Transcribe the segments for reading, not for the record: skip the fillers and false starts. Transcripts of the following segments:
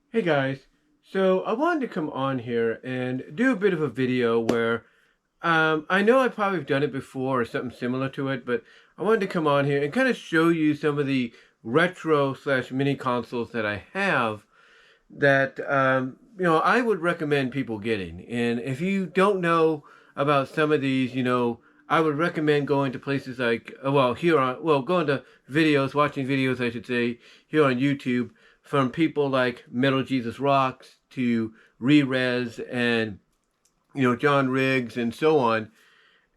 Hey guys, so I wanted to come on here and do a bit of a video where I know I've probably done it before or something similar to it, but I wanted to come on here and kind of show you some of the retro slash mini consoles that I have that I would recommend people getting. And if you don't know about some of these, I would recommend going to places like going to videos, watching videos, I should say, here on YouTube from people like Metal Jesus Rocks to Rerez and John Riggs and so on,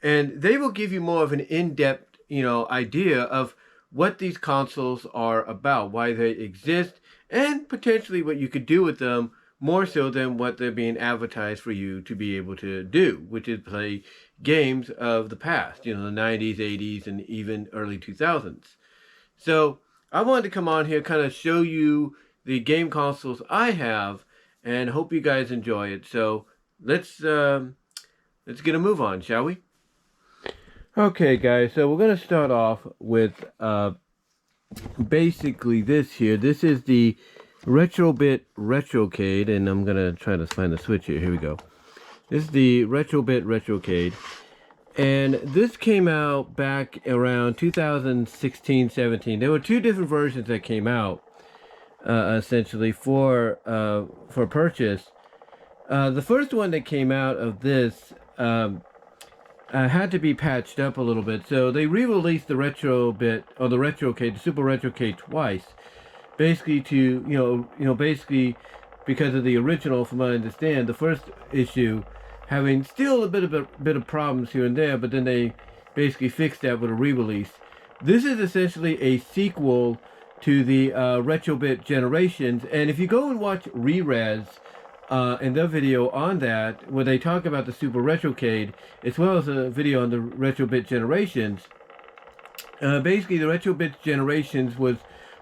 and they will give you more of an in-depth idea of what these consoles are about, why they exist, and potentially what you could do with them more so than what they're being advertised for you to be able to do, which is play games of the past, the 90s, 80s, and even early 2000s. So I wanted to come on here, kind of show you the game consoles I have, and hope you guys enjoy it. So let's get a move on, shall we? Okay, guys. So we're gonna start off with basically this here. This is the Retrobit Retrocade, and I'm gonna try to find the switch here. Here we go. This is the Retrobit Retrocade. And this came out back around 2016-17. There were two different versions that came out, essentially for purchase. The first one that came out of this had to be patched up a little bit, so they re-released the Retrobit or the Retrocade, the Super Retrocade twice, basically to basically because of the original, from what I understand, the first issue having still a bit of problems here and there, but then they basically fixed that with a re-release. This is essentially a sequel to the Retrobit Generations, and if you go and watch Rerez in their video on that, where they talk about the Super Retrocade, as well as a video on the Retrobit Generations, basically the Retrobit Generations was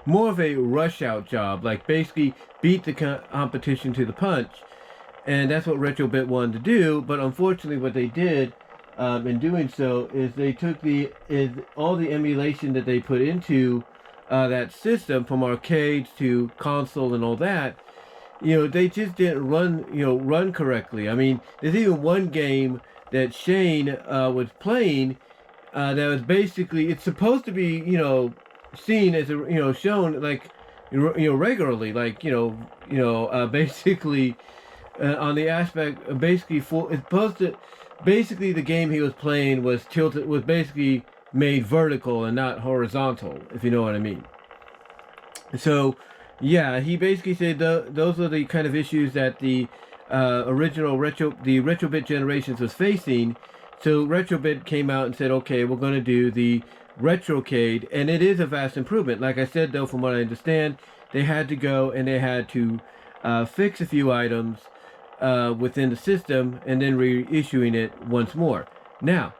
more of a rush-out job, like basically beat the competition to the punch. And that's what Retrobit wanted to do, but unfortunately what they did in doing so is they took all the emulation that they put into that system, from arcades to console and all that, they just didn't run correctly. I mean, there's even one game that Shane was playing that was basically, it's supposed to be, seen as shown like, regularly, like, basically on the aspect, basically it's supposed to, basically the game he was playing was basically made vertical and not horizontal, if you know what I mean. So, yeah, he basically said those are the kind of issues that the Retrobit Generations was facing. So Retrobit came out and said, okay, we're going to do the Retrocade, and it is a vast improvement. Like I said, though, from what I understand, they had to go and they had to fix a few items within the system and then reissuing it once more. Now,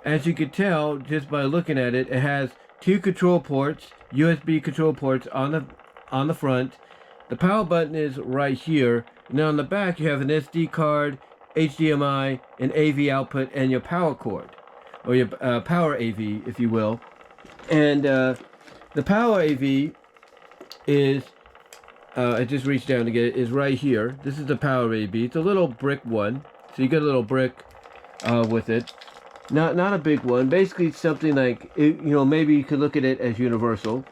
as you could tell just by looking at it, it has two control ports, USB control ports on the front. The power button is right here. Now on the back you have an SD card, HDMI, an AV output, and your power cord, or your power AV, if you will. And the power AV is, I just reached down to get it, is right here. This is the power AV. It's a little brick one, so you get a little brick with it. Not a big one. Basically something like, maybe you could look at it as universal.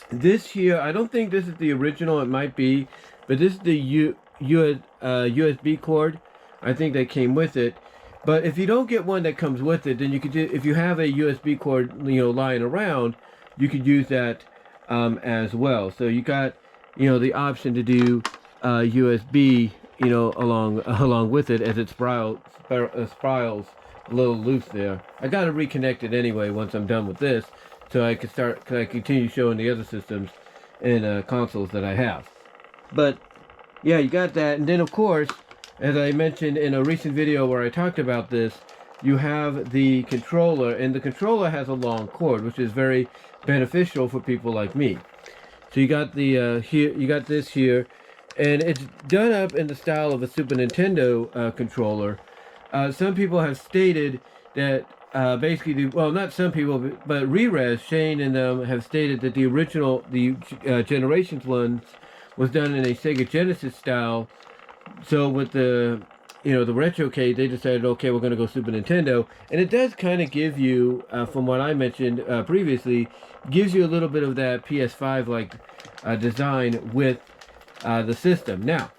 This here, I don't think this is the original. It might be, but this is the USB cord. I think that came with it. But if you don't get one that comes with it, then you could, if you have a USB cord, lying around, you could use that as well. So you got, the option to do USB, along with it, as it spirals a little loose there. I got to reconnect it anyway once I'm done with this, so I can continue showing the other systems and consoles that I have. But yeah, you got that, and then of course, as I mentioned in a recent video where I talked about this, you have the controller, and the controller has a long cord, which is very beneficial for people like me. So you got the here, you got this here, and it's done up in the style of a Super Nintendo controller. Some people have stated that basically, well, not some people, but Rerez, Shane, and them have stated that the original, the Generations ones was done in a Sega Genesis style. So with the, the Retrocade, they decided, okay, we're going to go Super Nintendo. And it does kind of give you, from what I mentioned previously, gives you a little bit of that PS5-like design with the system. Now,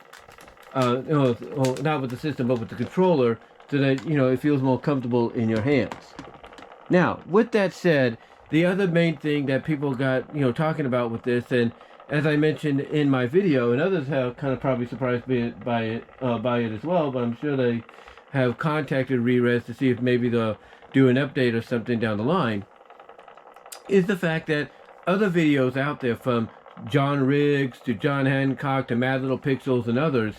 no, well, not with the system, but with the controller, so that, it feels more comfortable in your hands. Now, with that said, the other main thing that people got, talking about with this, and as I mentioned in my video, and others have kind of probably surprised by it as well, but I'm sure they have contacted Rerez to see if maybe they'll do an update or something down the line, is the fact that other videos out there, from John Riggs to John Hancock to Mad Little Pixels and others,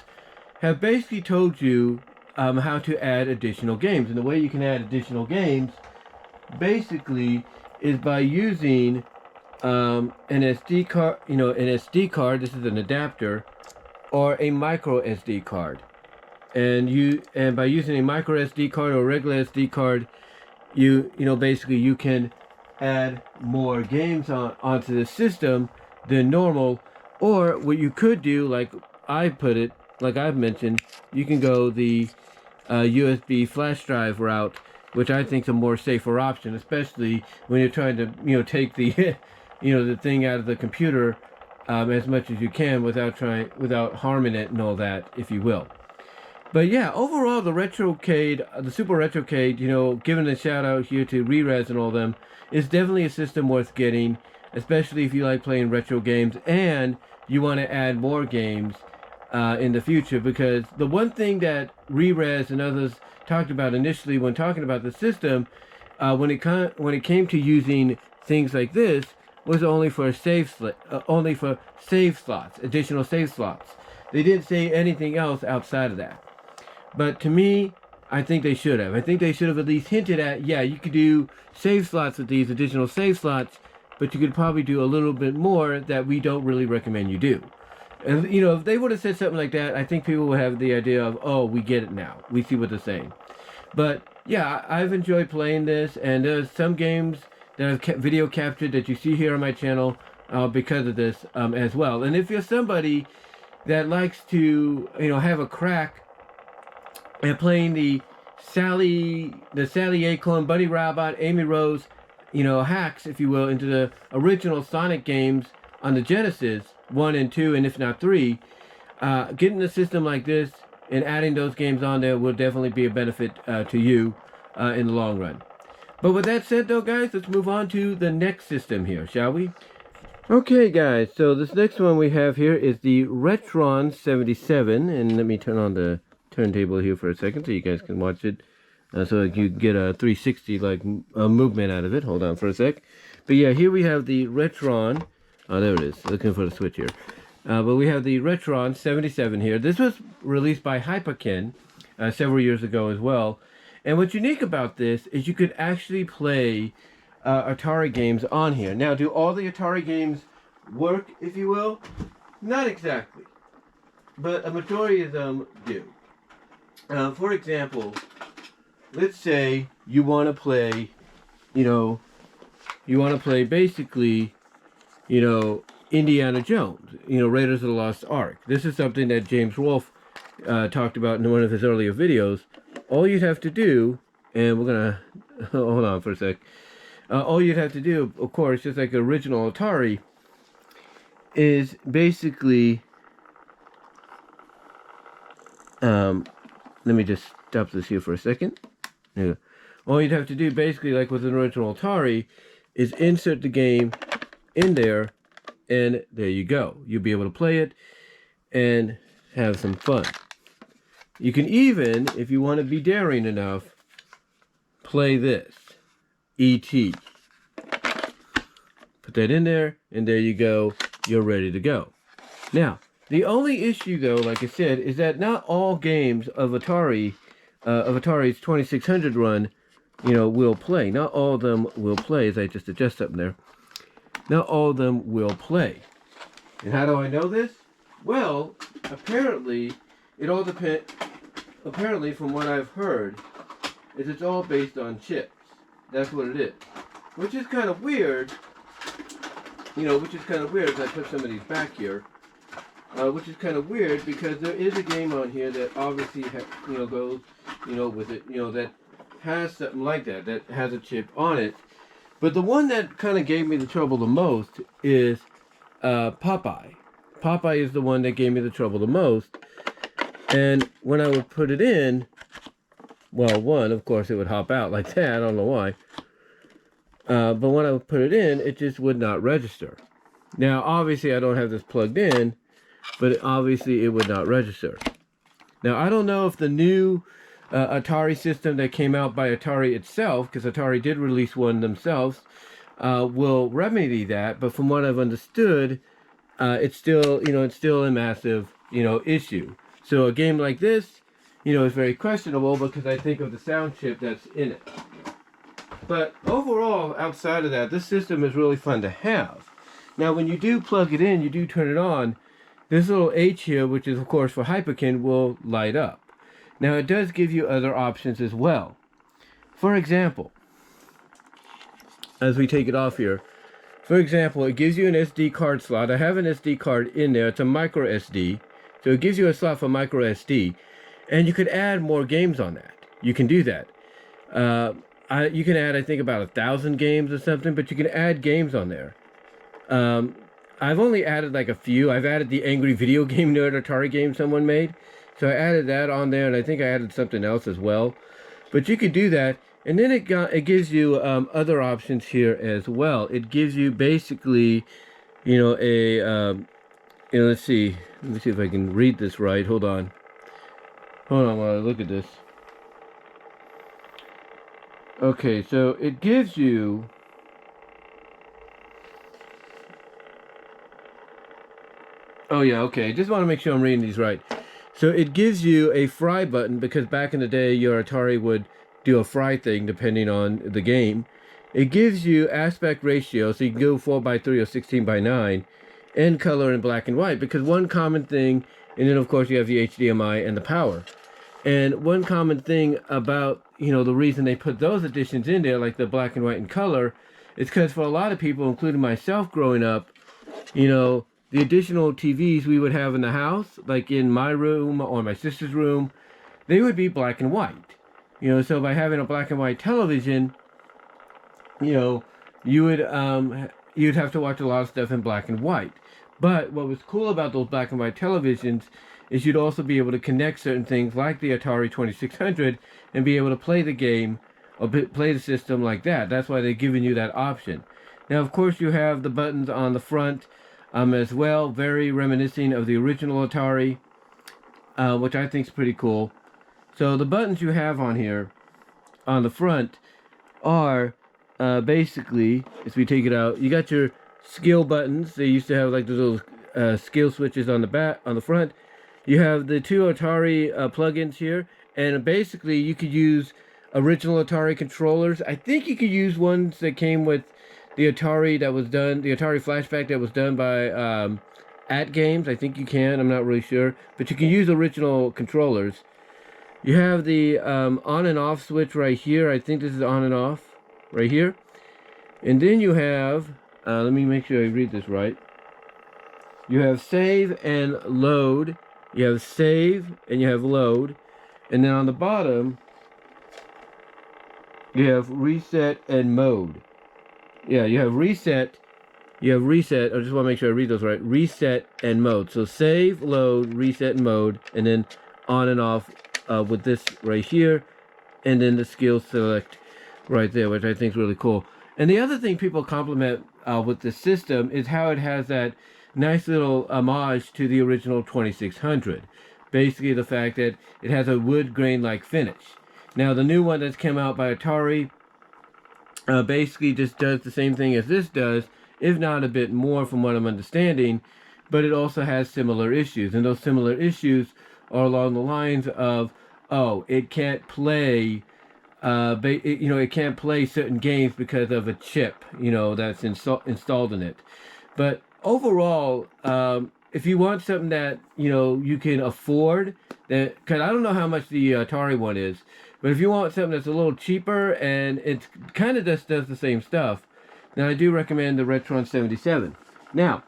have basically told you how to add additional games. And the way you can add additional games basically is by using an SD card, an SD card, this is an adapter, or a micro SD card. And by using a micro SD card or a regular SD card, basically you can add more games onto the system than normal. Or what you could do, like I've mentioned, you can go the USB flash drive route, which I think is a more safer option, especially when you're trying to, take the, the thing out of the computer as much as you can without harming it and all that, if you will. But yeah, overall, the Retrocade, the Super Retrocade, giving a shout out here to Rerez and all them, is definitely a system worth getting, especially if you like playing retro games and you want to add more games in the future. Because the one thing that Rerez and others talked about initially when talking about the system, when it came to using things like this, was only for save slots, additional save slots. They didn't say anything else outside of that. But to me, I think they should have. I think they should have at least hinted at, yeah, you could do save slots with these additional save slots, but you could probably do a little bit more that we don't really recommend you do. And, if they would have said something like that, I think people would have the idea of, oh, we get it now. We see what they're saying. But, yeah, I've enjoyed playing this, and there's some games that I've video captured that you see here on my channel because of this as well. And if you're somebody that likes to, have a crack at playing the Sally Acorn, Bunny Rabbit, Amy Rose, hacks, if you will, into the original Sonic games on the Genesis 1 and 2, and if not 3, getting a system like this and adding those games on there will definitely be a benefit to you in the long run. But with that said, though, guys, let's move on to the next system here, shall we? Okay, guys, so this next one we have here is the Retron 77, and let me turn on the turntable here for a second so you guys can watch it, so you get a 360 movement out of it. Hold on for a sec. But yeah, here we have the Retron. Oh, there it is. Looking for the switch here. But we have the Retron 77 here. This was released by Hyperkin several years ago as well. And what's unique about this is you could actually play Atari games on here. Now, do all the Atari games work, if you will? Not exactly, but a majority of them do. For example, let's say you want to play, basically, Indiana Jones, Raiders of the Lost Ark. This is something that James Wolfe talked about in one of his earlier videos. All you'd have to do, and we're going to, hold on for a sec. All you'd have to do, of course, just like original Atari, is basically, let me just stop this here for a second. Yeah. All you'd have to do, basically, like with an original Atari, is insert the game in there, and there you go. You'll be able to play it and have some fun. You can even, if you want to be daring enough, play this, E.T. Put that in there, and there you go. You're ready to go. Now, the only issue, though, like I said, is that not all games of Atari's 2600 run, will play. Not all of them will play, as I just adjust something there. Not all of them will play. And how do I know this? Well, apparently, it all depends. Apparently, from what I've heard, is it's all based on chips. That's what it is. Which is kind of weird. Which is kind of weird as I put some of these back here. which is kind of weird because there is a game on here that obviously goes with it, that has something like that, that has a chip on it. But the one that kind of gave me the trouble the most is Popeye. Popeye is the one that gave me the trouble the most. And when I would put it in, well, one, of course, it would hop out like that. I don't know why. But when I would put it in, it just would not register. Now, obviously, I don't have this plugged in, but obviously, it would not register. Now, I don't know if the new Atari system that came out by Atari itself, because Atari did release one themselves, will remedy that. But from what I've understood, it's still a massive, issue. So a game like this, is very questionable because I think of the sound chip that's in it. But overall, outside of that, this system is really fun to have. Now, when you do plug it in, you do turn it on, this little H here, which is, of course, for Hyperkin, will light up. Now, it does give you other options as well. For example, as we take it off here, for example, it gives you an SD card slot. I have an SD card in there. It's a micro SD. So it gives you a slot for micro SD. And you could add more games on that. You can do that. You can add, I think, about 1,000 games or something, but you can add games on there. I've only added like a few. I've added the Angry Video Game Nerd Atari game someone made. So I added that on there, and I think I added something else as well. But you could do that. And then it gives you other options here as well. It gives you basically, let's see. Let me see if I can read this right. Hold on while I look at this. Okay, so it gives you... Oh yeah, okay. Just want to make sure I'm reading these right. So it gives you a fry button, because back in the day, your Atari would do a fry thing depending on the game. It gives you aspect ratio, so you can go 4:3 or 16:9, and color in black and white, because one common thing, and then of course you have the HDMI and the power. And one common thing about, the reason they put those additions in there, like the black and white and color, is because for a lot of people, including myself growing up, the additional TVs we would have in the house, like in my room or my sister's room, they would be black and white. So by having a black and white television, you would you'd have to watch a lot of stuff in black and white. But what was cool about those black and white televisions is you'd also be able to connect certain things like the Atari 2600 and be able to play the game or play the system like that. That's why they're giving you that option. Now, of course, you have the buttons on the front as well, very reminiscent of the original Atari, which I think is pretty cool. So the buttons you have on here on the front are basically, as we take it out, you got your skill buttons. They used to have like those little skill switches on the back, on the front. You have the two Atari plugins here, and basically you could use original Atari controllers. I think you could use ones that came with the Atari that was done, the Atari Flashback that was done by At Games. I think you can. I'm not really sure, but you can use original controllers. You have the on and off switch right here. I think this is on and off right here. And then you have, let me make sure I read this right. You have save and load. You have save and you have load. And then on the bottom, you have reset and mode. Yeah, you have reset. You have reset. I just want to make sure I read those right. Reset and mode. So save, load, reset, and mode. And then on and off with this right here. And then the skill select right there, which I think is really cool. And the other thing people compliment with this system is how it has that nice little homage to the original 2600. Basically the fact that it has a wood grain-like finish. Now the new one that's come out by Atari basically just does the same thing as this does, if not a bit more from what I'm understanding, but it also has similar issues. And those similar issues are along the lines of, oh, it can't play it can't play certain games because of a chip, that's installed in it. But overall, if you want something that, you can afford, that, because I don't know how much the Atari one is, but if you want something that's a little cheaper and it kind of just does the same stuff, then I do recommend the Retron 77. Now,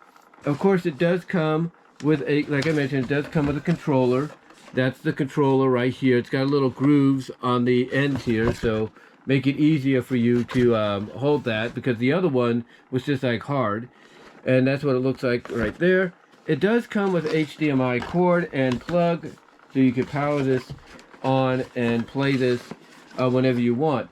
of course, it does come with a, like I mentioned, it does come with a controller. That's the controller right here. It's got little grooves on the ends here, so make it easier for you to hold that, because the other one was just like hard. And that's what it looks like right there. It does come with HDMI cord and plug, so you can power this on and play this whenever you want.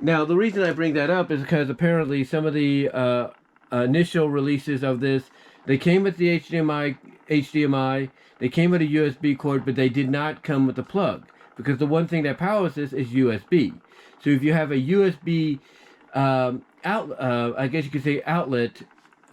Now, the reason I bring that up is because apparently some of the initial releases of this, they came with the HDMI, they came with a USB cord, but they did not come with the plug, because the one thing that powers this is USB. So if you have a USB I guess you could say outlet,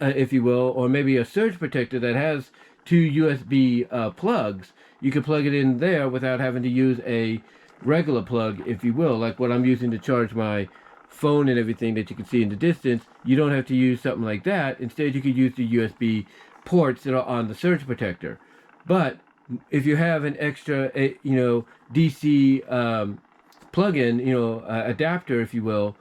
if you will, or maybe a surge protector that has two USB plugs, you can plug it in there without having to use a regular plug, if you will, like what I'm using to charge my phone and everything that you can see in the distance. You don't have to use something like that. Instead, you could use the USB ports that are on the surge protector. But if you have an extra, DC plug-in, adapter, if you will,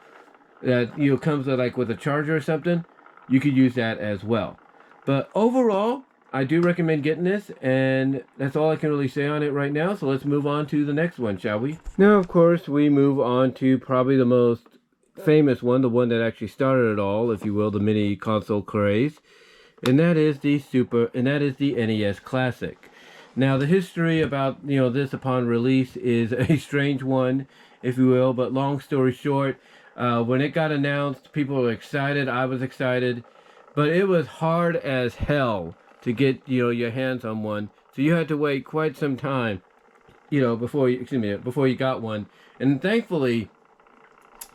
that comes with a charger or something, you could use that as well. But overall, I do recommend getting this, and that's all I can really say on it right now. So let's move on to the next one, shall we? Now, of course, we move on to probably the most famous one, the one that actually started it all, if you will, the mini console craze, and that is the NES Classic. Now, the history about this upon release is a strange one, if you will. But long story short, when it got announced, people were excited. I was excited, but it was hard as hell to get your hands on one. So you had to wait quite some time, before you got one. And thankfully,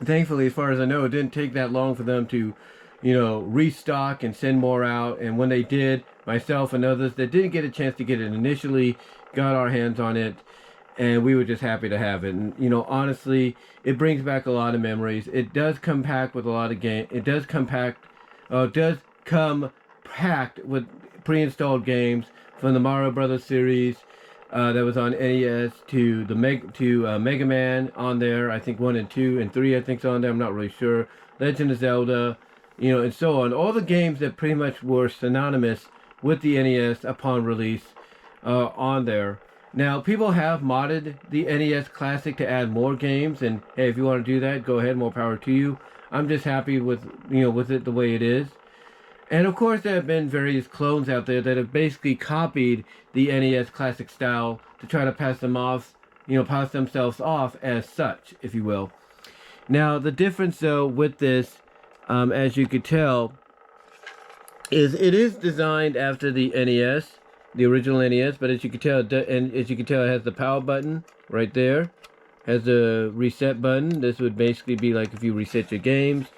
as far as I know, it didn't take that long for them to, restock and send more out. And when they did, myself and others that didn't get a chance to get it initially got our hands on it, and we were just happy to have it. And honestly, it brings back a lot of memories. It does come packed with a lot of games. It does come packed with pre-installed games from the Mario Brothers series that was on NES to the Mega Man on there. I think 1 and 2 and 3 I think's on there. I'm not really sure. Legend of Zelda, and so on. All the games that pretty much were synonymous with the NES upon release on there. Now, people have modded the NES Classic to add more games, and hey, if you want to do that, go ahead, more power to you. I'm just happy with with it the way it is. And of course, there have been various clones out there that have basically copied the NES Classic style to try to pass themselves off as such, if you will. Now, the difference though with this, as you could tell, is it is designed after the NES, the original NES, but as you can tell, it has the power button right there, has the reset button. This would basically be like if you reset your games,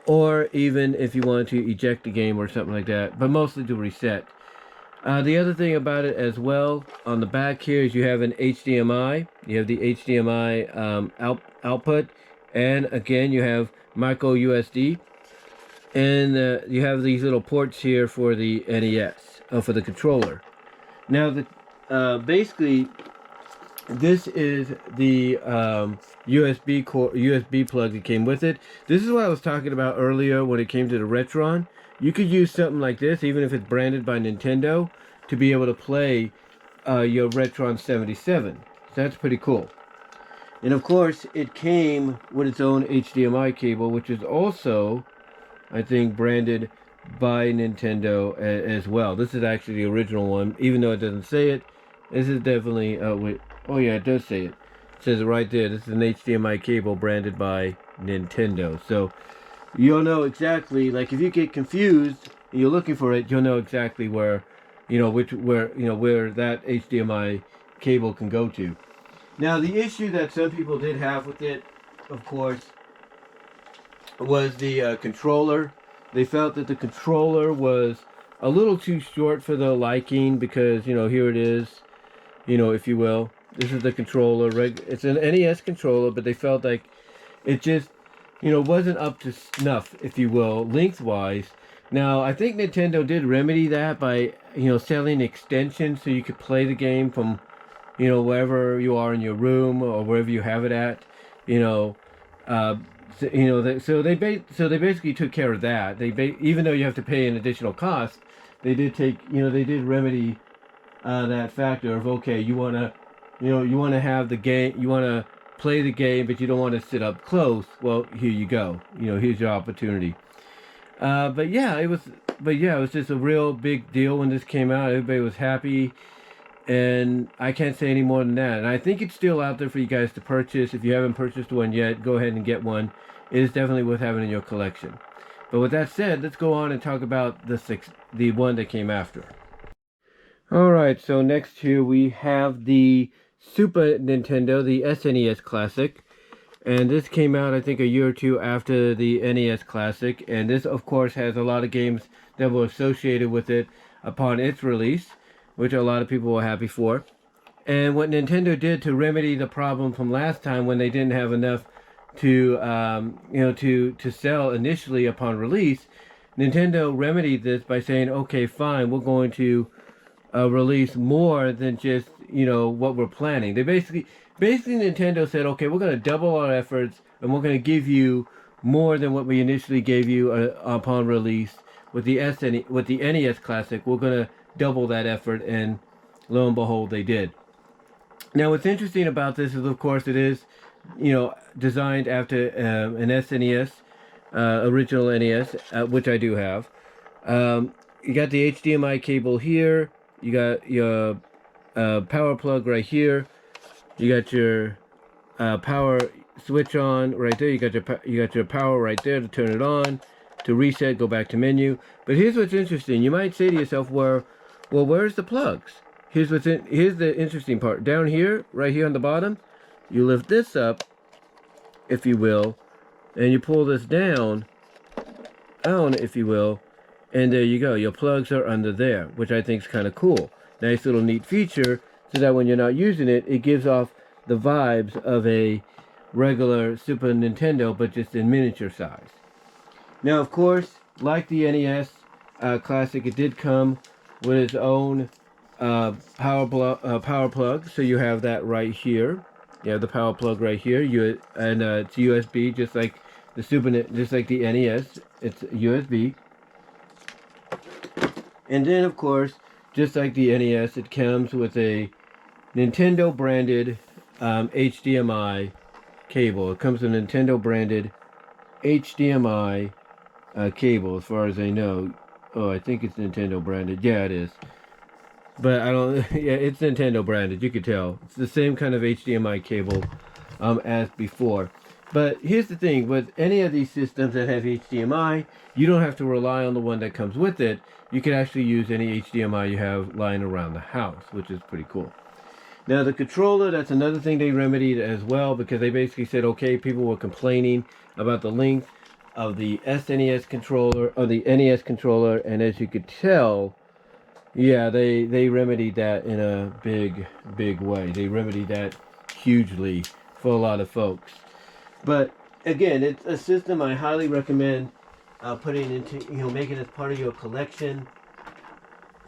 or even if you wanted to eject a game or something like that, but mostly to reset. The other thing about it as well, on the back here, is you have an HDMI. You have the HDMI output, and again, you have micro USB. And you have these little ports here for the NES, for the controller. Now, basically, this is the USB plug that came with it. This is what I was talking about earlier when it came to the Retron. You could use something like this, even if it's branded by Nintendo, to be able to play your Retron 77. So that's pretty cool. And of course, it came with its own HDMI cable, which is also, I think, branded by Nintendo as well. This is actually the original one, even though it doesn't say it. This is definitely, oh yeah, it does say it. It says it right there. This is an HDMI cable branded by Nintendo. So you'll know exactly, like if you get confused and you're looking for it, you'll know exactly where that HDMI cable can go to. Now, the issue that some people did have with it, of course, was the controller. They felt that the controller was a little too short for their liking, because here it is, if you will, this is the controller. It's an NES controller, but they felt like it just wasn't up to snuff, if you will, lengthwise. Now, I think Nintendo did remedy that by selling extensions so you could play the game from wherever you are in your room or wherever you have it at. So they basically took care of that. Even though you have to pay an additional cost, they did remedy that factor of, okay, you want to, you want to have the game, you want to play the game, but you don't want to sit up close. Well, here you go. Here's your opportunity. But yeah, it was just a real big deal when this came out. Everybody was happy, and I can't say any more than that. And I think it's still out there for you guys to purchase. If you haven't purchased one yet, go ahead and get one. It is definitely worth having in your collection. But with that said, let's go on and talk about the one that came after. Alright, so next here we have the Super Nintendo, the SNES Classic. And this came out, I think, a year or two after the NES Classic. And this, of course, has a lot of games that were associated with it upon its release, which a lot of people were happy for. And what Nintendo did to remedy the problem from last time when they didn't have enough to sell initially upon release, Nintendo remedied this by saying, okay, fine, we're going to release more than just what we're planning. They basically Nintendo said, okay, we're going to double our efforts and we're going to give you more than what we initially gave you upon release. With the NES Classic, we're going to double that effort, and lo and behold, they did. Now, what's interesting about this is, of course, it is designed after an SNES, original NES, which I do have. You got the HDMI cable here. You got your power plug right here. You got your power switch on right there. You got your power right there to turn it on. To reset, go back to menu. But here's what's interesting. You might say to yourself, well, where's the plugs? Here's the interesting part. Down here, right here on the bottom, you lift this up, if you will, and you pull this down, if you will, and there you go. Your plugs are under there, which I think is kind of cool. Nice little neat feature, so that when you're not using it, it gives off the vibes of a regular Super Nintendo, but just in miniature size. Now, of course, like the NES Classic, it did come with its own power plug. So you have that right here. You have the power plug right here. It's USB, just like the NES. It's USB. And then, of course, just like the NES, it comes with a Nintendo branded HDMI cable. It comes with a Nintendo branded HDMI cable, as far as I know. Oh, I think it's Nintendo branded. Yeah, it is. But I don't. Yeah, it's Nintendo branded. You could tell. It's the same kind of HDMI cable as before. But here's the thing: with any of these systems that have HDMI, you don't have to rely on the one that comes with it. You can actually use any HDMI you have lying around the house, which is pretty cool. Now, the controller, that's another thing they remedied as well, because they basically said, okay, people were complaining about the length of the SNES controller, or the NES controller, and as you could tell, yeah, they remedied that in a big way. They remedied that hugely for a lot of folks. But again, it's a system I highly recommend putting into, making it part of your collection,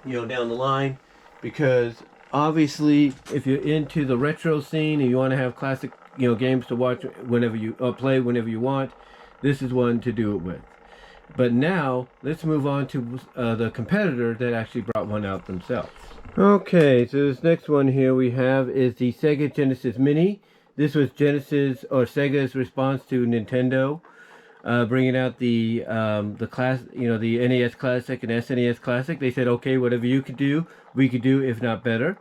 down the line, because obviously, if you're into the retro scene and you want to have classic, games to watch whenever you play whenever you want, this is one to do it with. But now, let's move on to the competitor that actually brought one out themselves. Okay, so this next one here we have is the Sega Genesis Mini. This was Sega's response to Nintendo, bringing out the the NES Classic and SNES Classic. They said, okay, whatever you could do, we could do, if not better.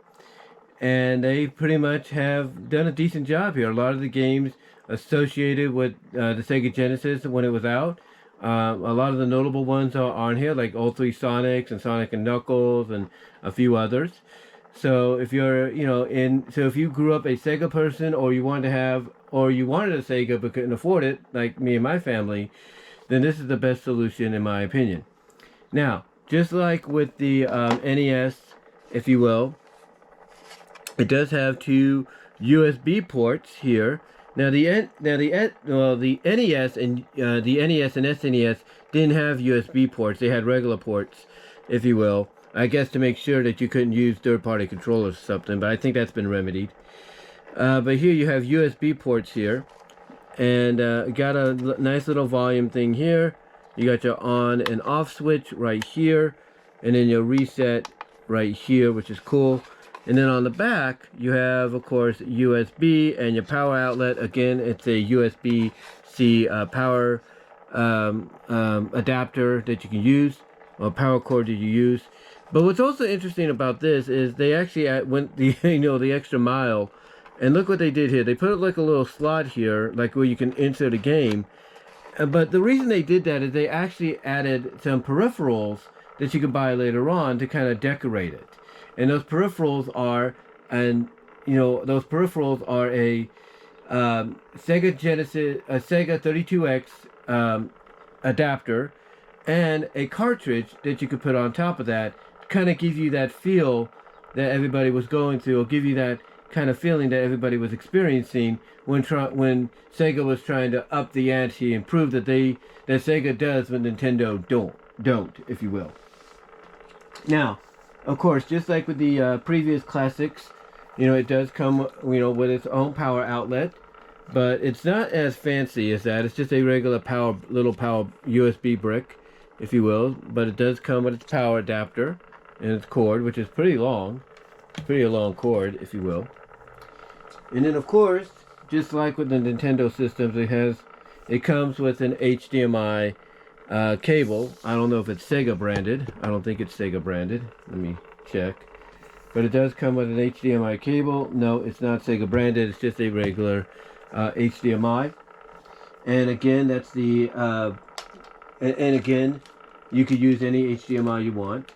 And they pretty much have done a decent job here. A lot of the games associated with the Sega Genesis when it was out, a lot of the notable ones are on here, like all three Sonics and Sonic and Knuckles and a few others. So if you're, if you grew up a Sega person, or you wanted a Sega but couldn't afford it, like me and my family, then this is the best solution in my opinion. Now, just like with the NES, if you will, it does have two USB ports here. Now the NES and SNES didn't have USB ports. They had regular ports, if you will. I guess to make sure that you couldn't use third-party controllers or something, but I think that's been remedied. But here you have USB ports here, and got a nice little volume thing here. You got your on and off switch right here, and then your reset right here, which is cool. And then on the back, you have, of course, USB and your power outlet. Again, it's a USB-C power adapter that you can use, or power cord that you use. But what's also interesting about this is they actually went the the extra mile, and look what they did here. They put like a little slot here, like where you can insert a game. But the reason they did that is they actually added some peripherals that you can buy later on to kind of decorate it. And those peripherals are, those peripherals are a Sega Genesis, a Sega 32X adapter, and a cartridge that you could put on top of that, to kind of give you that feel that everybody was going through, or give you that kind of feeling that everybody was experiencing when Sega was trying to up the ante and prove that Sega does what Nintendo don't, if you will. Now, of course, just like with the previous classics, it does come, with its own power outlet, but it's not as fancy as that. It's just a regular little power USB brick, if you will, but it does come with its power adapter and its cord, which is pretty long cord, if you will. And then, of course, just like with the Nintendo systems, it comes with an HDMI cable. I don't know if it's Sega branded. I don't think it's Sega branded. Let me check. But it does come with an HDMI cable. No, it's not Sega branded. It's just a regular HDMI. And again, that's the and again, you could use any HDMI you want.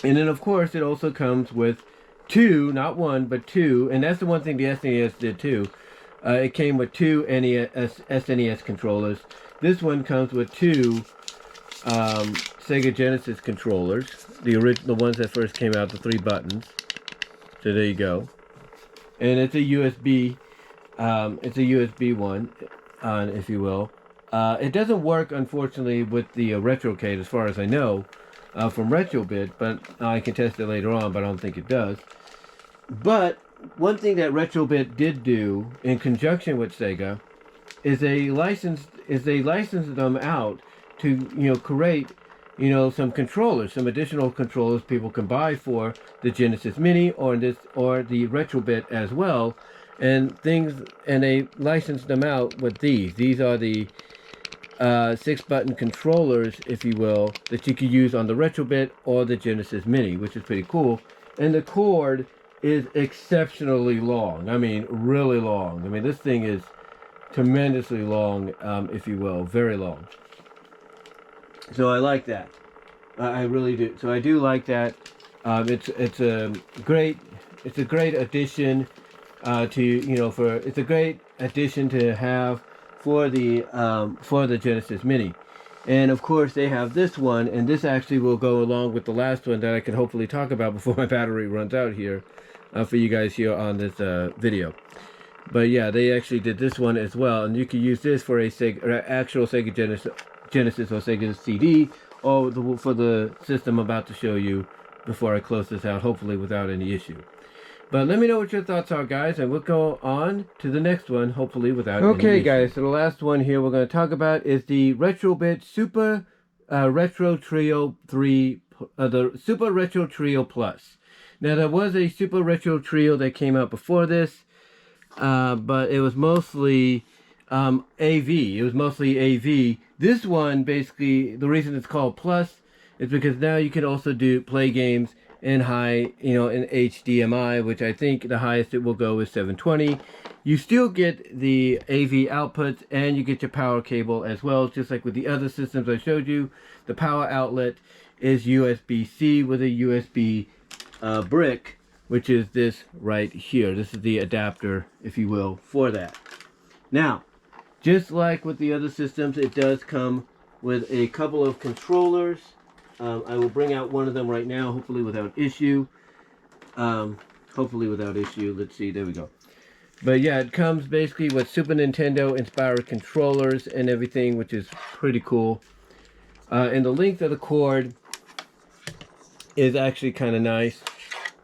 And then, of course, it also comes with two, not one, but two, and that's the one thing the SNES did too. It came with two SNES controllers. This one comes with two Sega Genesis controllers, the ones that first came out, the 3 buttons. So there you go. And it's a USB one, if you will. It doesn't work, unfortunately, with the Retrocade, as far as I know, from Retrobit, but I can test it later on, but I don't think it does. But one thing that Retrobit did do in conjunction with Sega is they licensed them out to create some controllers, some additional controllers people can buy for the Genesis Mini or the Retrobit as well, and they licensed them out with these. These are the 6-button controllers, if you will, that you could use on the Retrobit or the Genesis Mini, which is pretty cool. And the cord is exceptionally long. I mean, really long. I mean, this thing is tremendously long, if you will, very long. So I like that. I really do. So I do like that. It's a great addition it's a great addition to have for the Genesis Mini. And of course they have this one, and this actually will go along with the last one that I can hopefully talk about before my battery runs out here for you guys here on this video. But yeah, they actually did this one as well, and you can use this for actual Sega Genesis or Sega CD, or for the system I'm about to show you before I close this out, hopefully without any issue. But let me know what your thoughts are, guys, and we'll go on to the next one, hopefully without any issue. Okay, guys, so the last one here we're going to talk about is the Retrobit Super Retro Trio 3, the Super Retro Trio Plus. Now, there was a Super Retro Trio that came out before this, but it was mostly AV. It was mostly AV. This one, basically, the reason it's called Plus is because now you can also play games in in HDMI, which I think the highest it will go is 720. You still get the AV outputs, and you get your power cable as well, just like with the other systems I showed you. The power outlet is USB-C with a USB brick, which is this right here. This is the adapter, if you will, for that. Now, just like with the other systems, it does come with a couple of controllers. I will bring out one of them right now, hopefully without issue. Let's see, there we go. But yeah, it comes basically with Super Nintendo inspired controllers and everything, which is pretty cool. And the length of the cord is actually kind of nice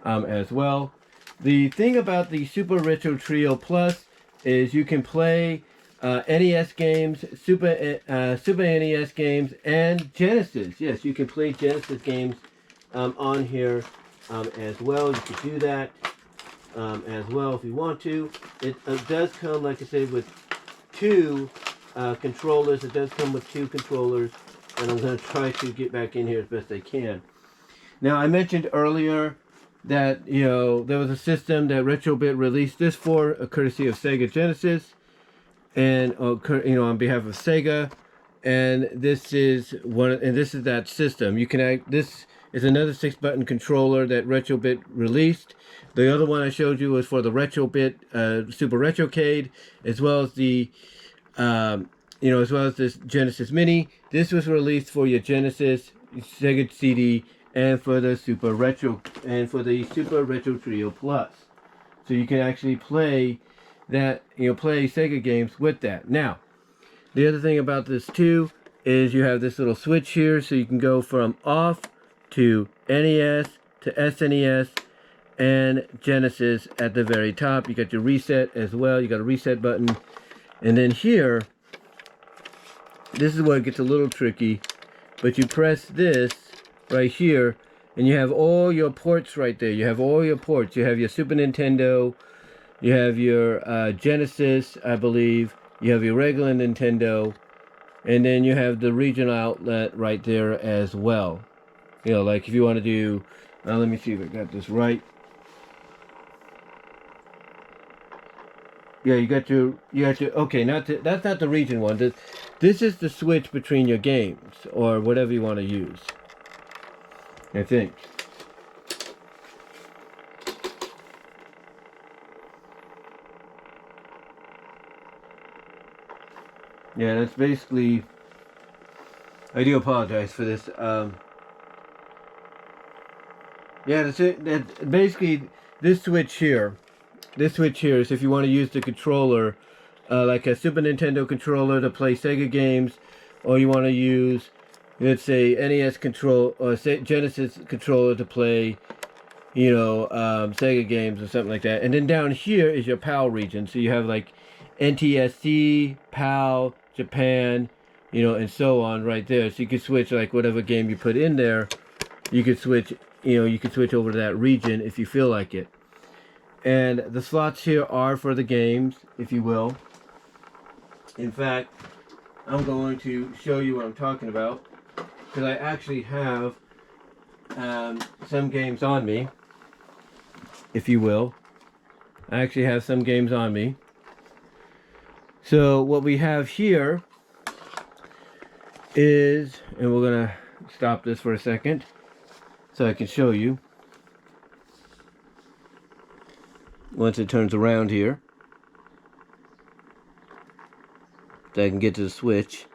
as well. The thing about the Super Retro Trio Plus is you can play NES games, Super NES games, and Genesis. Yes, you can play Genesis games on here as well. You could do that as well if you want to. It does come, like I said, with two controllers. It does come with two controllers, and I'm going to try to get back in here as best I can. Now, I mentioned earlier that, there was a system that Retrobit released this for, courtesy of Sega Genesis, and on behalf of Sega. And this is that system. You can this is another 6-button controller that Retrobit released. The other one I showed you was for the Retrobit Super Retrocade, as well as the as well as this Genesis Mini. This was released for your Genesis, Sega CD, and for the Super Retro Trio Plus. So you can actually play that, play Sega games with that. Now, the other thing about this too is you have this little switch here, so you can go from off to NES to SNES and Genesis at the very top. You got your reset as well. You got a reset button, and then here, this is where it gets a little tricky. But you press this right here, and you have all your ports right there. You have all your ports. You have your Super Nintendo. You have your Genesis, I believe. You have your regular Nintendo, and then you have the regional outlet right there as well. Like if you want to do, let me see if I got this right. Yeah, you got your, okay, that's not the region one. This is the switch between your games, or whatever you want to use, I think. Yeah, that's basically, I do apologize for this. Yeah, that's it. That basically, this switch here is if you want to use the controller, like a Super Nintendo controller to play Sega games, or you want to use, let's say, NES control or Genesis controller to play, Sega games or something like that. And then down here is your PAL region. So you have like NTSC, PAL, Japan, and so on right there. So you can switch like whatever game you put in there. You could switch, you could switch over to that region if you feel like it. And the slots here are for the games, if you will. In fact, I'm going to show you what I'm talking about, because I actually have some games on me, if you will. I actually have some games on me. So what we have here is, and we're going to stop this for a second so I can show you. Once it turns around here, so I can get to the switch.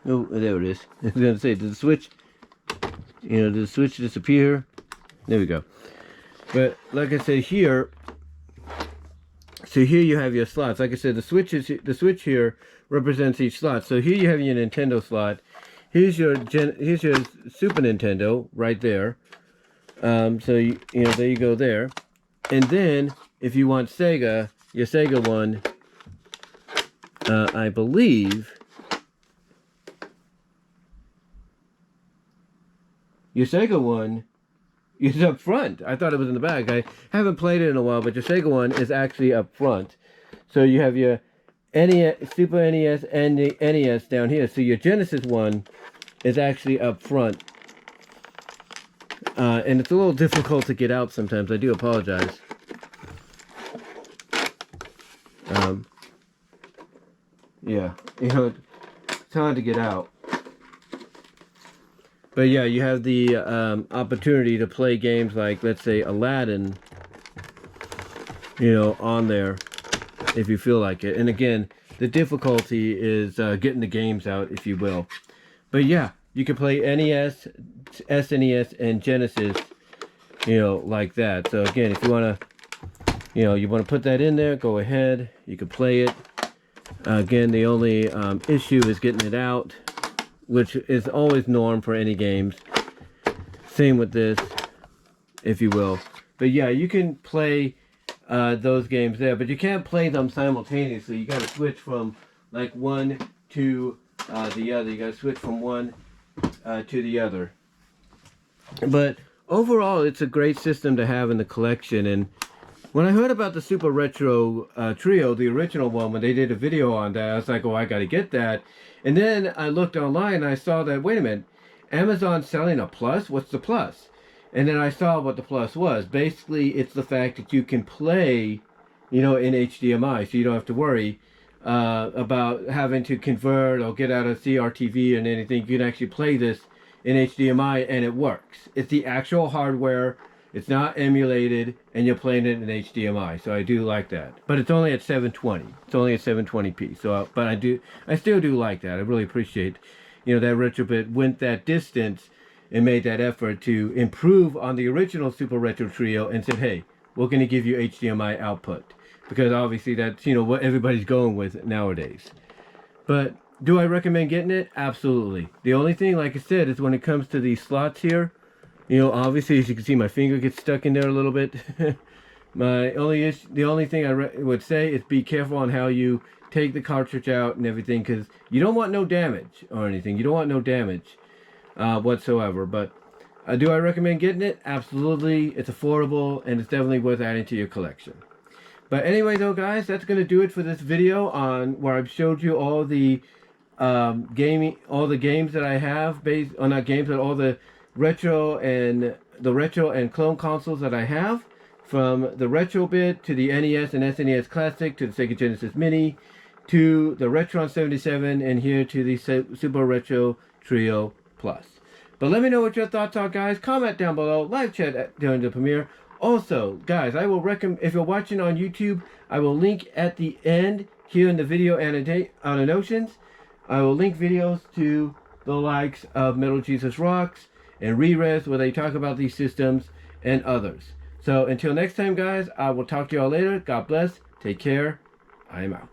Oh, there it is. I was going to say, did the switch, did the switch disappear? There we go. But like I said here, so here you have your slots. Like I said, the switch here represents each slot. So here you have your Nintendo slot. Here's your Super Nintendo right there. So there you go there. And then if you want Sega, your Sega one, I believe your Sega one is up front. I thought it was in the back. I haven't played it in a while, but your Sega one is actually up front. So you have your NES, Super NES, and the NES down here. So your Genesis one is actually up front. And it's a little difficult to get out sometimes. I do apologize. Yeah, it's hard to get out. But yeah, you have the opportunity to play games like, let's say, Aladdin, on there, if you feel like it. And again, the difficulty is getting the games out, if you will. But yeah, you can play NES, SNES, and Genesis, like that. So again, if you want to, you want to put that in there, go ahead. You can play it. Again, the only issue is getting it out, which is always norm for any games. Same with this, if you will. But yeah, you can play those games there, but you can't play them simultaneously. You got to switch from like one to the other. You gotta switch from one to the other. But overall, it's a great system to have in the collection. And when I heard about the Super Retro Trio, the original one, when they did a video on that, I was like, oh, I gotta get that. And then I looked online and I saw that, wait a minute, Amazon's selling a plus? What's the plus? And then I saw what the plus was. Basically, it's the fact that you can play, in HDMI, so you don't have to worry about having to convert or get out of CRTV and anything. You can actually play this in HDMI and it works. It's the actual hardware. It's not emulated, and you're playing it in HDMI. So I do like that. But it's only at 720. It's only at 720p. So, but I still do like that. I really appreciate, that Retrobit went that distance and made that effort to improve on the original Super Retro Trio and said, hey, we're going to give you HDMI output. Because obviously that's, what everybody's going with nowadays. But do I recommend getting it? Absolutely. The only thing, like I said, is when it comes to these slots here, obviously, as you can see, my finger gets stuck in there a little bit. The only thing I would say is be careful on how you take the cartridge out and everything, because you don't want no damage or anything. You don't want no damage whatsoever. But do I recommend getting it? Absolutely. It's affordable, and it's definitely worth adding to your collection. But anyway, though, guys, that's going to do it for this video on where I've showed you all the all the games that I have, all the retro and clone consoles that I have, from the Retrobit to the NES and SNES Classic to the Sega Genesis Mini to the Retron 77 and here to the Super Retro Trio Plus. But let me know what your thoughts are, guys. Comment down below, live chat during the premiere. Also, guys, I will recommend, if you're watching on YouTube, I will link at the end here in the video annotations. I will link videos to the likes of Metal Jesus Rocks and Rerez, where they talk about these systems and others. So until next time, guys, I will talk to y'all later. God bless. Take care. I am out.